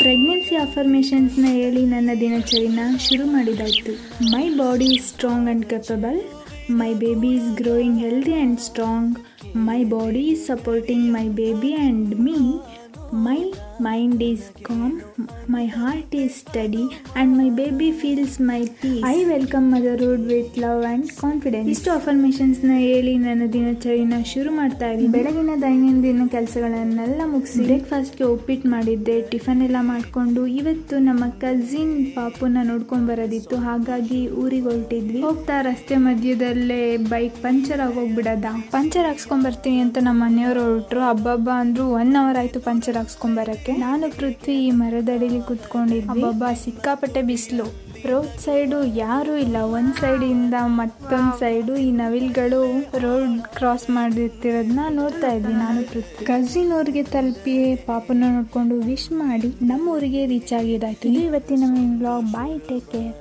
Pregnancy ಅಫರ್ಮೇಷನ್ಸ್ನ ಹೇಳಿ ನನ್ನ ದಿನಚರಿನ ಶುರು ಮಾಡಿದಾಯಿತು. My body is strong and capable. My baby is growing healthy and strong. My body is supporting my baby and me. My mind is calm, my heart is steady and my baby feels my peace. I welcome motherhood with love and confidence. ಇಷ್ಟು affirmations ನ ಹೇಳಿ ನನ್ನ ದಿನಚರಿನ ಶುರು ಮಾಡ್ತಾ ಇದ್ದೀನಿ. ಬೆಳಗಿನ ದೈನಂದಿನ ಕೆಲಸಗಳನ್ನೆಲ್ಲ ಮುಗಿಸಿ ಬ್ರೇಕ್ಫಾಸ್ಟ್ಗೆ ಉಪ್ಪಿಟ್ಟು ಮಾಡಿದ್ದೆ. ಟಿಫನ್ ಎಲ್ಲ ಮಾಡಿಕೊಂಡು ಇವತ್ತು ನಮ್ಮ ಕಸಿನ್ ಪಾಪುನ ನೋಡ್ಕೊಂಡ್ ಬರೋದಿತ್ತು, ಹಾಗಾಗಿ ಊರಿಗೆ ಹೊರಟಿದ್ವಿ. ಹೋಗ್ತಾ ರಸ್ತೆ ಮಧ್ಯದಲ್ಲೇ ಬೈಕ್ ಪಂಚರ್ ಆಗೋಗ್ಬಿಡದ, ಪಂಚರ್ ಹಾಕ್ಸ್ಕೊಂಡ್ ಬರ್ತೀನಿ ಅಂತ ನಮ್ಮ ಮನೆಯವರು ಹೊರಟ್ರು. ಹಬ್ಬ ಅಂದ್ರು 1 hour ಆಯ್ತು ಪಂಚರ್ ಹಾಕ್ಸ್ಕೊಂಡ್ ಬರಕ್ಕೆ. ನಾನು ಪೃಥ್ವಿ ಮರದಡಿಲಿ ಕುತ್ಕೊಂಡಿದ್ವಿ. ಹಬ್ಬ ಸಿಕ್ಕಾಪಟ್ಟೆ ಬಿಸಿಲು. ರೋಡ್ ಸೈಡು ಯಾರೂ ಇಲ್ಲ. ಒಂದ್ ಸೈಡಿಂದ ಮತ್ತೊಂದ್ ಸೈಡು ಈ ನವಿಲ್ಗಳು ರೋಡ್ ಕ್ರಾಸ್ ಮಾಡಿರ್ತಿರೋದನ್ನ ನೋಡ್ತಾ ಇದ್ವಿ ನಾನು ಪೃಥ್ವಿ. ಕಸಿನ್ ಊರಿಗೆ ತಲುಪಿ ಪಾಪನ ನೋಡ್ಕೊಂಡು ವಿಶ್ ಮಾಡಿ ನಮ್ಮ ಊರಿಗೆ ರೀಚ್ ಆಗಿದಾಯ್ತು. ಇವತ್ತಿನ ವ್ಲಾಗ್. ಬಾಯ್, ಟೇಕ್ ಕೇರ್.